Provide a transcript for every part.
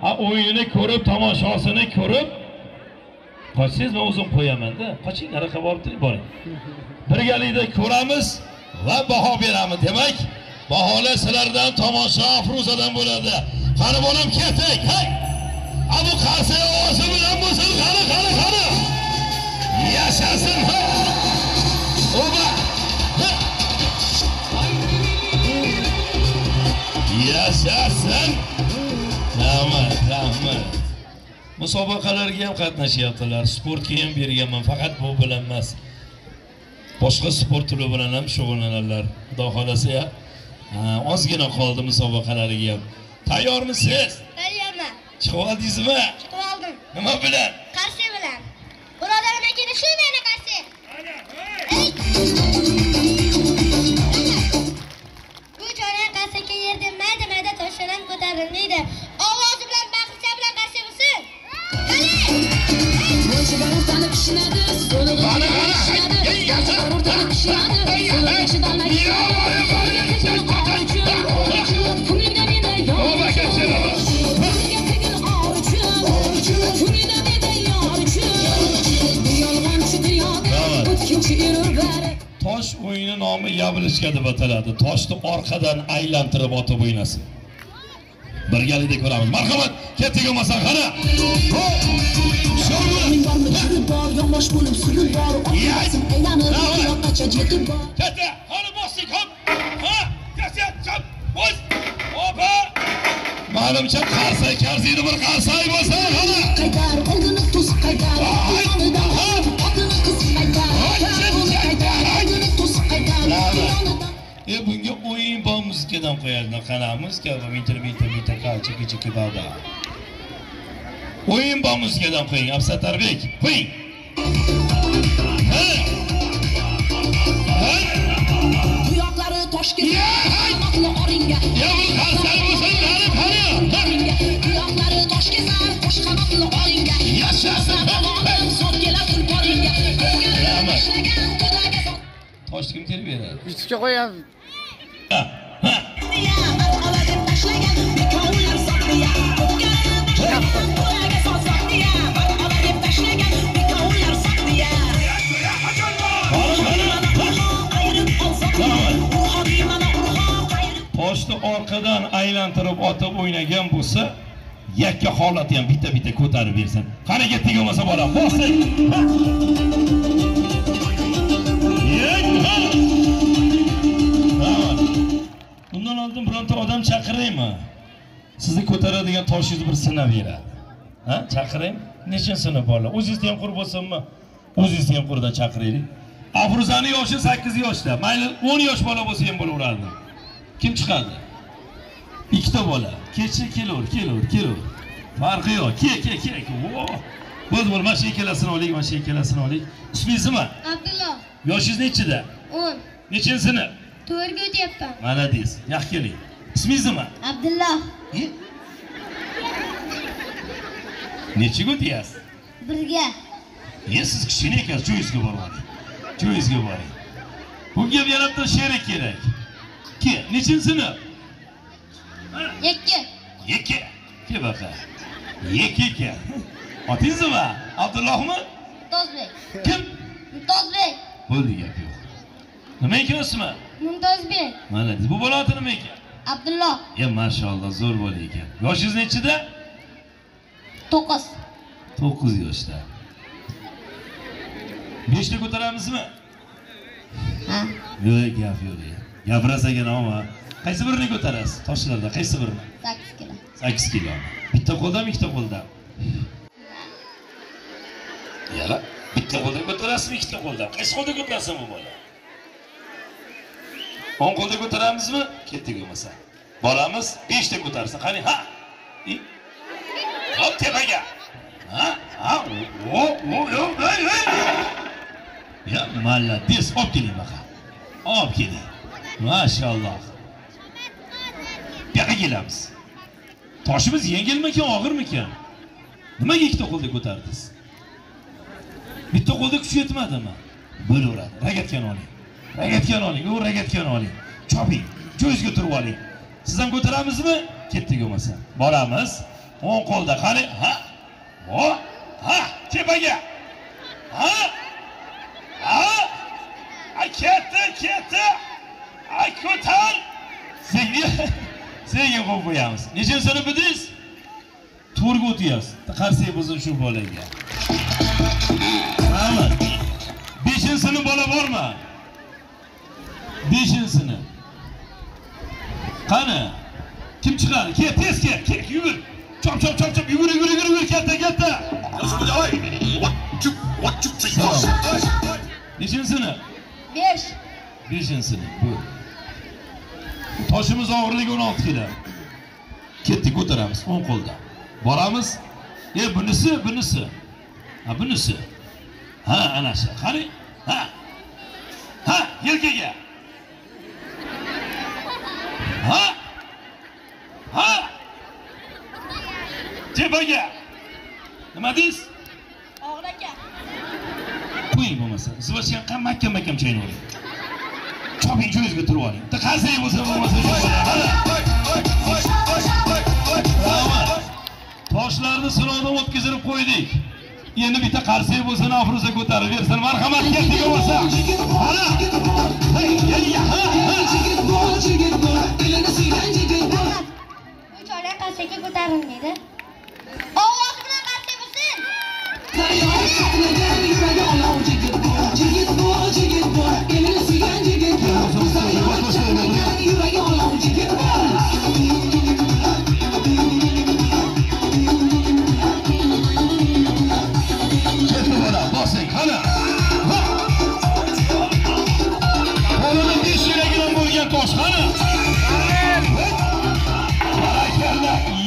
o'yinini ko'rib, tomoshasini ko'rib, qochsangiz men o'zim qo'yaman-da. Qoching, nariga borib turing, boring. Birgalikda ko'ramiz va baho beramiz. Demak, baholar sizlardan, tomosha Afruzadan bo'ladi. Qani bolam ketdik. Hay! Bu qarsa ovozi bilan bo'lsin. Qani. Yashasin. Oba. Yashasin. Rahmat. Musobaqalarga ham qatnashyaptilar. Sportga ham berganman, faqat bu bilan emas. Boshqa sport turi bilan ham shug'ullanadilar. Xudo xolasa, ozgina qoldi musobaqalariga ham. Tayyormisiz? Tayyorman. Chiqib oldingizmi? Chiqib oldim. Nima bilan? Qarshi bilan. Birodarim akini shu meni qarshi. Bu joydan qarsaga yerda mayda toshlardan ko'tarilmaydi. Ovozi bilan baqircha bilan qarshi bo'lsin. Tosh o'yini nomi yabilishga deb ataladi. Toshni orqadan aylantirib otib o'ynasin. Birgalikda ko'ramiz. Marhamat, ketdik olmasan qara. Kete, hali bosdik hop. Ha, kete, boz. Opa. Ma'lumcha qarsay karziydi bir qarsay bo'lsa, qara. Qaydar, oldini tuz qaydar. Otini qiz qaydar. Bunga o'yin va muzikadan qo'yadi. Qana muzika va meter qalchi kichik baba. O'yin va muzikadan qo'ying. Absatarbek, qo'ying. Tuyoqlari toshga, qanotli oringa. Ya bu qarsay bo'lsin, qani. Tuyoqlari toshga sar, qo'sh qanotli oringa. Yashasin. Sotkelar pul boringa. Tosh kim terib beradi? YouTube'ga qo'yamiz. Toshni orqadan aylantirib otib o'ynagan bo'lsa, yakka holati ham bitta ko'tarib bersin. Qani ketdik olmasa bolam. Bosing. Bundan oldin bironta odam chaqiraymi? Sizni ko'taradigan toshingizni bir sinab beradi. Ha, chaqiraymi? Nechinchini bola? O'zingizni ham qurib bo'lsinmi? O'zingizni ham qurdan chaqiraylik. Afruzaning yoshi 8 yoshda. Mayli 10 yosh bola bo'lsa ham bo'laveradi. Kim chiqadi? Ikkita bola. Kelaver. Farqi yo'q. Ke. Bo'z mana shu ikkalasini oling, Ismingiz nima? Abdulloh. Yoshingiz nechida? 10. Nechinchi sinf? 4ga o'tyapman. Malades. Yaxshi keling. Ismingiz nima? Abdulloh. Nechiga o'tyapsiz? 1ga. Siz kichkina ekansiz, joyingizga boring. Bunga yana bitta sherik kerak. Nechinchi sinf? 2. Ke baqa. 2 ekan. Otingiz nima? Abdullohmi? Mumtozbek. Kim? Mumtozbek. Bo'ldi gap yo'q. Nima ekan ismi? Mumtozbek. Malades. Bu bola oti nima ekan? Abdulloh. Mashallah, zo'r bola ekan. Yoshingiz nechida? 9. 9 yoshda. 5ta ko'taramizmi? Ha. Yo'q, gap yo'q. Gapirasagan ama. Qaysi birini ko'tarasiz? Toshlarda qaysi birini? 8 kilo. 8 kilo. Bitta qo'ldan, ikkita qo'ldan. Yala, bitta qo'ldan ko'tarasizmi, ikkita qo'ldan? Qaysi qo'lda ko'tarasiz bu bola? 10 qo'lda ko'taramizmi? Ketdik bo'lmasa. Boramiz, 5 ta ko'tarsa. Qani, ha. Hop tepaga. Ha? Ya malades, olib keling baqa. Olib keling. Maşallah. Yoqqa kelamiz. Toshimiz yengilmikan, og'irmikan? Nimaga ikkita qo'lda ko'tardingiz? Bitta qo'lda kuch yetmadimi? Bo'laveradi. Ragatgan oling. Choping. Joyingizga turib oling. Siz ham ko'taramizmi? Ketdik bo'lmasa. Boramiz. o'ng qo'lda. Qani? Ha. Ho. Ha, tepaga. Ha. Ha. Ay ketdi. Ay ko'tar. Senga qo'yib qo'yamiz. Nechisini bildingiz? To'rga o'tyapsiz. Qarsak bo'lsin shu bolaga. Rahmat. 5-sinf bola bormi? 5-sinf. Qani? Kim chiqadi? Ket, tez ket, yugur. Chop, yugur, katta. Nechisini? 5. 5-sinf. Bu. Toshimiz og'irligi 16 kilo. Ketdik, ko'taramiz o'ng qo'lda. Boramiz. Bunisi. Ha, bunisi. Ha, ana shu. Qani? Ha. Ha, yelkaga. Ha. Ha. Tepaga. Nima deysiz? Og'ir aka. Qo'ying bo'lmasa. Sizvashgan ham mahkam chaynavering. Choping joyingizga turib oling. Qarsak bo'lsa. Toshlarni sinovdan o'tkazib qo'ydik. Endi bitta qarsak bo'lsa, Nafruza ko'tarib bersin. Marhamat, ketdik bo'lsa. Mana. Bu choylar qarsakka ko'tarilmaydi. Ovoz bilan qarsak bo'lsin.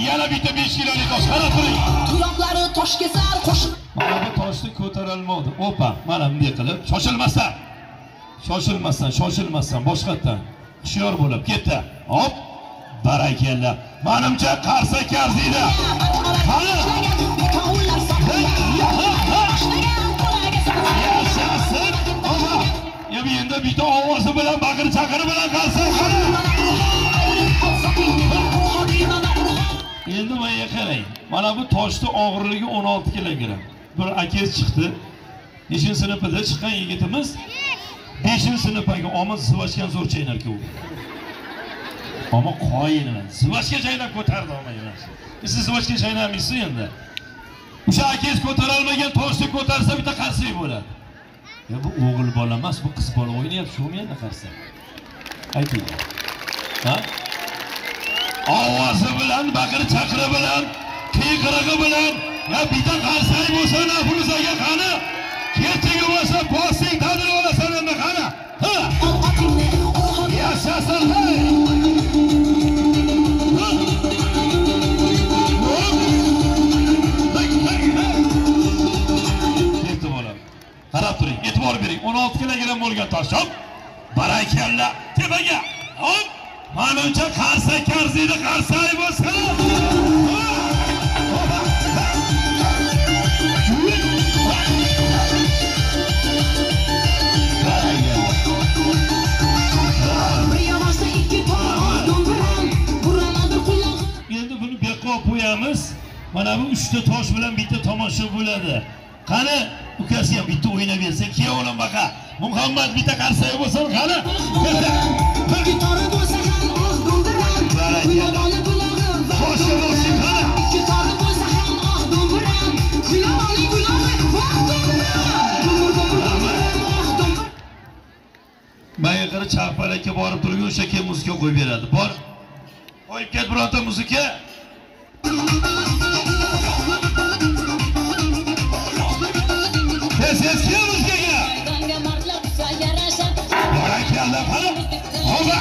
Yana bitta 5 kilolik tosh qara turing. Tuyoqlari tosh kesar qo'shiq. Mana bu toshni ko'tarolmadi. Opa, mana bunday qilib, shoshilmasdan, boshqatdan. Hushyor bo'lib ketdi. Hop, barakalla. Menimcha qarsak arziydi. Qani? Yashasın. Ama endi bitta ovozi bilan, baqir chaqiri bilan qarsak qani? Endi menga qarang. Mana bu toshning og'irligi 16 kilogramm. Bir akangiz chiqdi. 5-sinfda chiqqan yigitimiz 5-sinfga omad sivashgan zo'r chaynarka u. Ammo qoyinman. Sivashga chaynab ko'tardi olmayman. Siz sivashga chaynamaysiz endi. O'sha akangiz ko'tara olmagan toshni ko'tarsa bitta qarsak bo'ladi. Ya bu o'g'il bola emas, bu qiz bola o'ynayapti, shumi endi qarsak. Ayting. Ha? Ovozi bilan, baqir chaqiri bilan, qiyqirig'i bilan, ya bitta qarsak bo'lsa, Nafruzaga qani? Ketding bo'lsa, bossing tadil olasan endi qani? Ha! Yashasın. Ketdi bolam. Qarab turing, e'tibor bering. 16 kilogramm bo'lgan tosh. Hop! Barakalla. Tepaga. Hop! Menimcha qarsak arziydi, qarsak bo'lsa. Endi buni beqob qo'yamiz. Mana bu 3 ta tosh bilan bitta tomosha bo'ladi. Qani, ukasi ham bitta o'ynab bersa, kuyovim baqa. Muhammad bitta qarsak bo'lsin, qani? Gitarı bo'lsa ham oq do'mbiram. Kuyovoni qulog'i va do'mbiram. Gitarı bo'lsa ham oq do'mbiram. Kuyovoni qulog'i va do'mbiram. Menga qara chaqparakka borib turgan o'sha kim muzika qo'yib beradi. Bor. Qo'yib ket bironta muzika. Ses kim muzikaga? Barakalla qani. Hova.